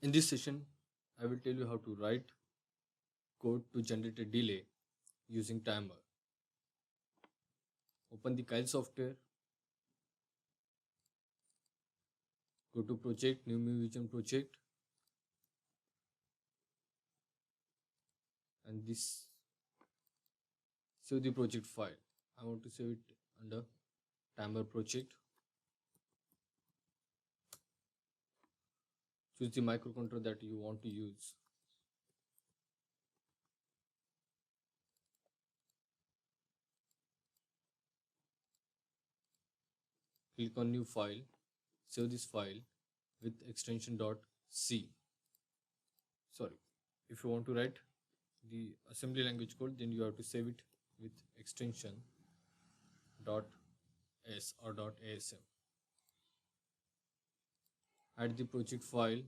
In this session, I will tell you how to write code to generate a delay using timer. Open the Kyle software, go to project, new Vision project, and this save the project file. I want to save it under timer project. Choose the microcontroller that you want to use. Click on new file, save this file with extension .c. Sorry, if you want to write the assembly language code, then you have to save it with extension .s or .asm. Add the project file.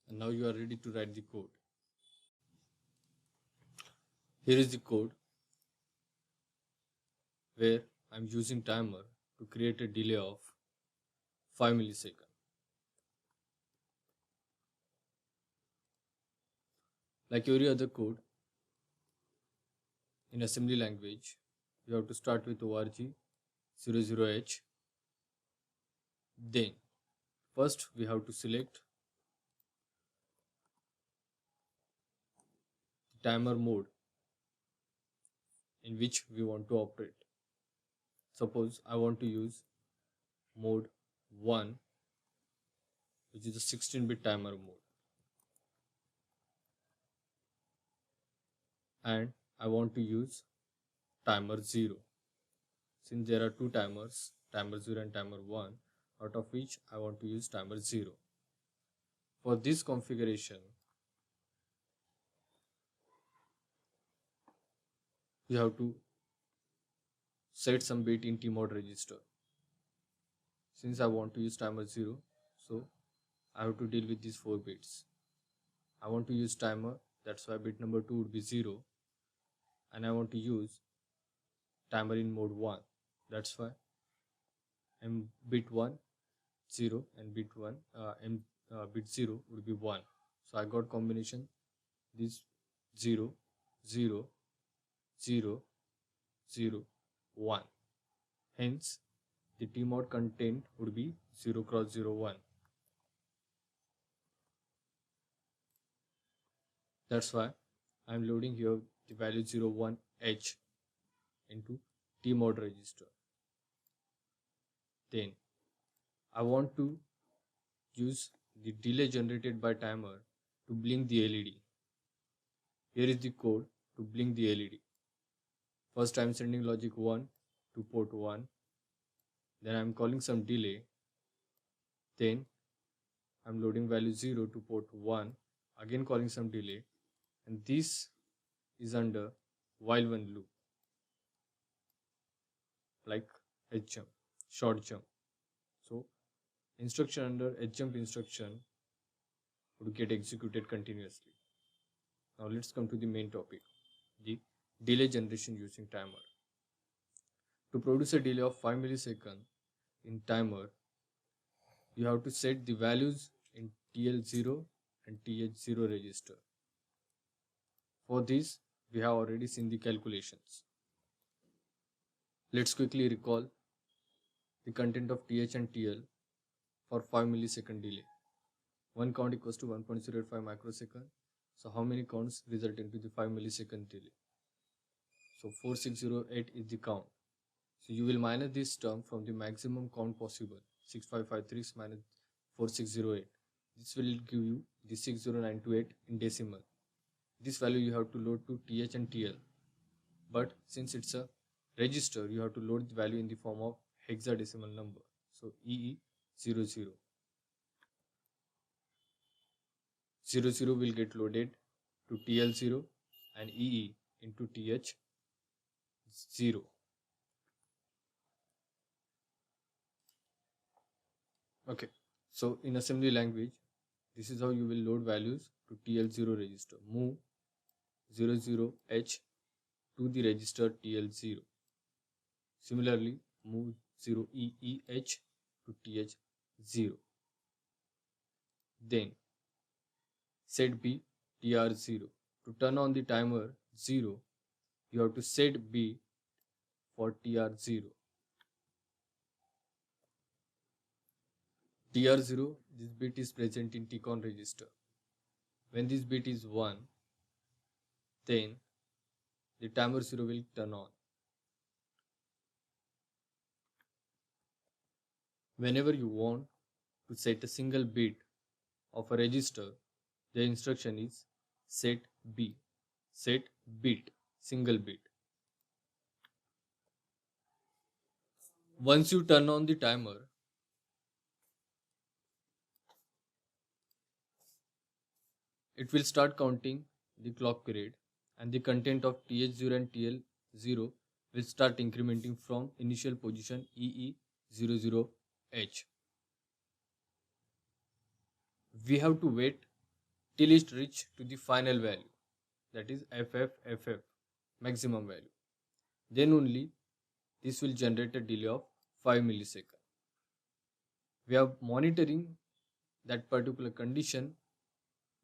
And now you are ready to write the code. Here is the code where I'm using timer to create a delay of 5 milliseconds. Like every other code in assembly language, you have to start with org00h. Then first we have to select the timer mode in which we want to operate. Suppose I want to use mode 1, which is a 16-bit timer mode, and I want to use timer 0. Since there are two timers, timer 0 and timer 1, out of which I want to use timer 0. For this configuration, you have to set some bit in tmod register. Since I want to use timer 0, so I have to deal with these 4 bits. I want to use timer, that's why bit number 2 would be 0, and I want to use timer in mode 1, that's why bit 1 0 and bit 1 bit 0 would be 1. So I got combination this 0 0 0 0 1. Hence the tmod content would be 0 cross 0 1. That's why I am loading here the value 01h into tmod register. Then I want to use the delay generated by timer to blink the LED. Here is the code to blink the LED. First I am sending logic 1 to port 1. Then I am calling some delay. Then I am loading value 0 to port 1. Again calling some delay. And this is under while one loop, like H jump, short jump. So instruction under H jump instruction would get executed continuously. Now let's come to the main topic, the delay generation using timer. To produce a delay of 5 milliseconds in timer, you have to set the values in TL0 and TH0 register. For this, we have already seen the calculations. Let's quickly recall the content of TH and TL for 5 millisecond delay. One count equals to 1.05 microsecond. So how many counts result into the 5 millisecond delay? So 4608 is the count. So you will minus this term from the maximum count possible, 6553 minus 4608. This will give you the 60928 in decimal. This value you have to load to TH and TL. But since it's a register, you have to load the value in the form of hexadecimal number. So EE00. 00 will get loaded to TL0 and EE into TH0. Okay, So in assembly language, this is how you will load values to TL0 register. Move 00H to the register TL0. Similarly, move 0EEH to TH0. Then set B TR0. To turn on the timer 0, you have to set B for TR0. TR0, this bit is present in TCON register. When this bit is 1, then the timer 0 will turn on. Whenever you want to set a single bit of a register, the instruction is set B, set bit, single bit. Once you turn on the timer, it will start counting the clock period, and the content of TH0 and TL0 will start incrementing from initial position EE00H. We have to wait till it reach to the final value, that is FFFF, maximum value. Then only this will generate a delay of 5 milliseconds. We are monitoring that particular condition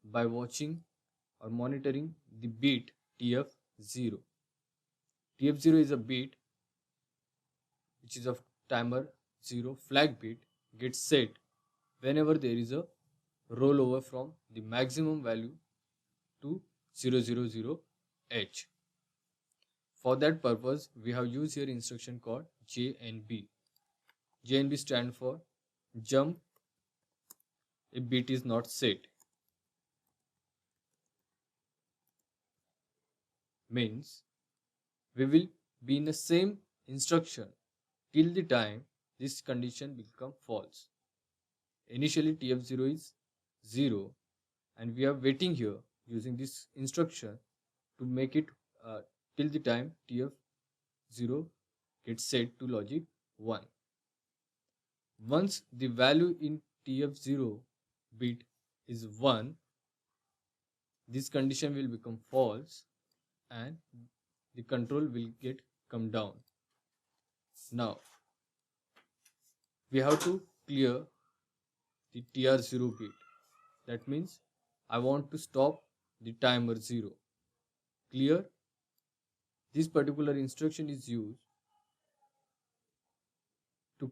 by watching or monitoring the bit TF0. TF0 is a bit which is of timer 0 flag bit, gets set whenever there is a rollover from the maximum value to 000H. For that purpose, we have used here instruction called JNB. JNB stands for jump if bit is not set. Means we will be in the same instruction till the time this condition become false. Initially TF0 is 0 and we are waiting here using this instruction to make it till the time TF0 gets set to logic 1. Once the value in TF0 bit is 1, this condition will become false and the control will get come down. Now we have to clear the TR0 bit. That means I want to stop the timer 0. Clear? This particular instruction is used to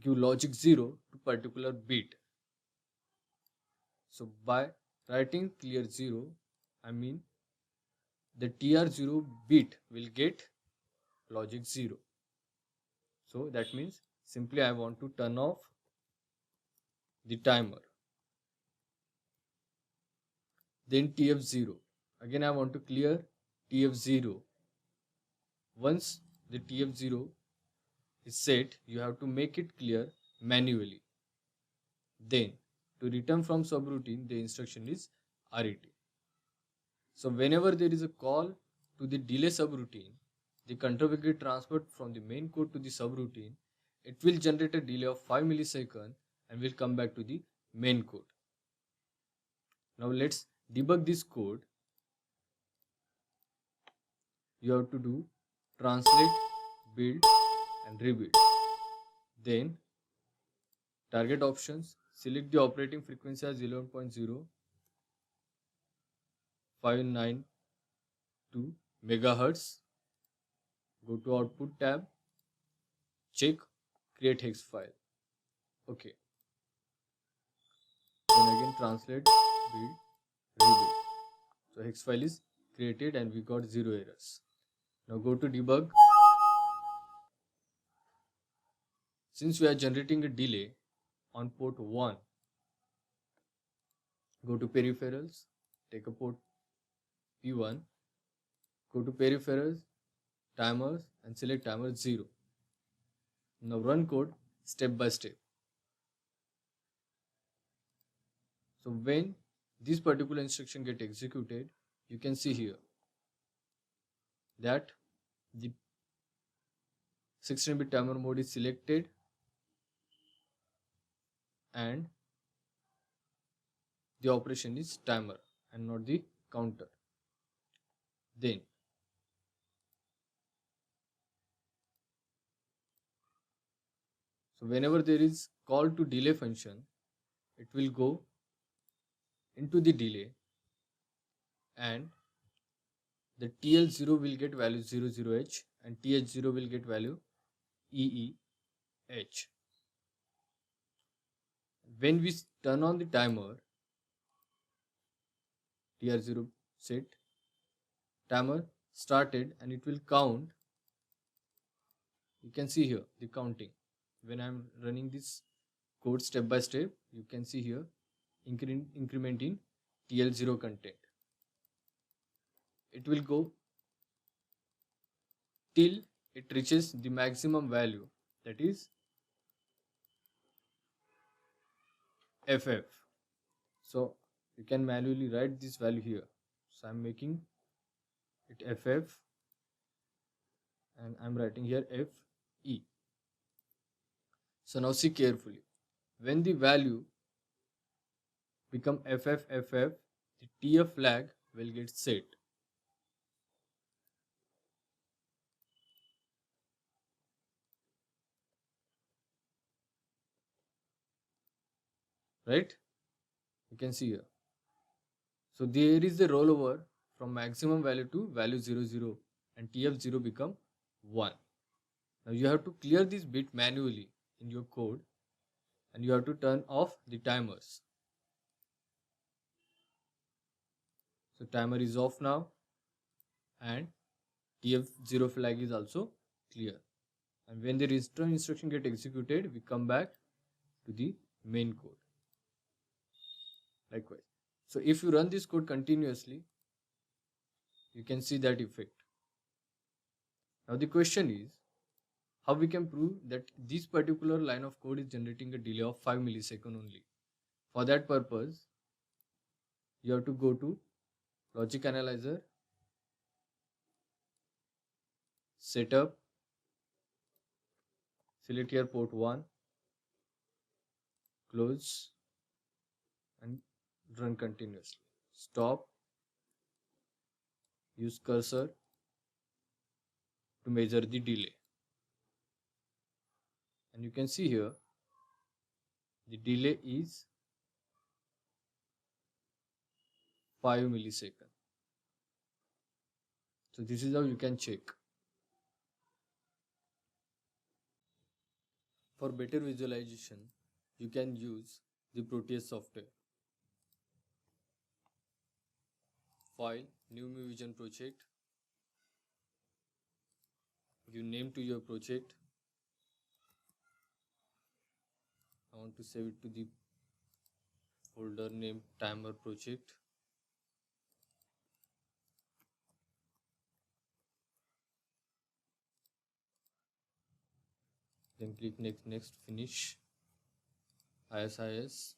give logic 0 to particular bit. So by writing clear 0, I mean the TR0 bit will get logic 0. So that means simply I want to turn off the timer. Then TF0. Again I want to clear TF0. Once the TF0 is set, you have to make it clear manually. Then to return from subroutine, the instruction is RET. So whenever there is a call to the delay subroutine, the control will get transferred from the main code to the subroutine. It will generate a delay of 5 milliseconds and will come back to the main code. Now let's debug this code. You have to do translate, build and rebuild. Then target options, select the operating frequency as 11.0592 megahertz. Go to output tab, check create hex file. Okay. Then again translate, build, rebuild. So hex file is created and we got 0 errors. Now go to debug. Since we are generating a delay on port 1, go to peripherals, take a port P1, go to peripherals, timers and select timer 0. Now run code step by step. So when this particular instruction get executed, you can see here that the 16-bit timer mode is selected and the operation is timer and not the counter. Then so whenever there is call to delay function, it will go into the delay and the TL0 will get value 00H and TH0 will get value EEH. When we turn on the timer, TR0 set, timer started and it will count. You can see here the counting. When I am running this code step by step, you can see here increment in TL0 content. It will go till it reaches the maximum value, that is FF. So you can manually write this value here. So I'm making it FF and I'm writing here FE. So now see carefully. When the value become FFFF, the TF flag will get set. Right? You can see here. So there is a rollover from maximum value to value 00 and TF0 become 1. Now you have to clear this bit manually in your code and you have to turn off the timers. So timer is off now and TF0 flag is also clear. And when the return instruction get executed, we come back to the main code. Likewise. So if you run this code continuously, you can see that effect. Now the question is, how we can prove that this particular line of code is generating a delay of 5 milliseconds only. For that purpose, you have to go to Logic Analyzer, Setup, select here port 1, close and run continuously. Stop, use cursor to measure the delay. And you can see here the delay is 5 milliseconds. So this is how you can check. For better visualization, you can use the Proteus software. File, new Mi Vision project. Give name to your project. I want to save it to the folder named timer project. Then click next, finish. ISIS,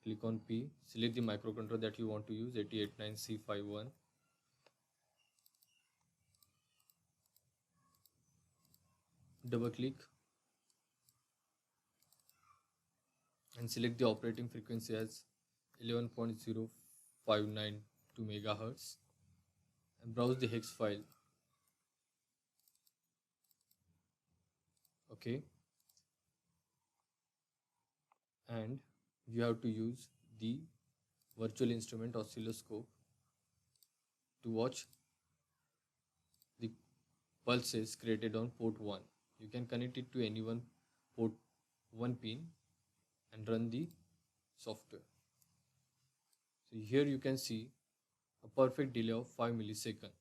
click on P, select the microcontroller that you want to use, 8089C51. Double click and select the operating frequency as 11.0592 MHz and browse the hex file. Okay. And you have to use the virtual instrument oscilloscope to watch the pulses created on port 1. You can connect it to any one port 1 pin and run the software. So here you can see a perfect delay of 5 milliseconds.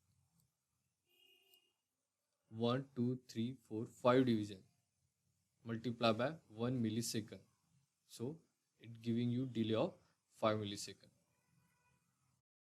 1, 2, 3, 4, 5 division multiply by 1 millisecond. So it giving you delay of 5 milliseconds.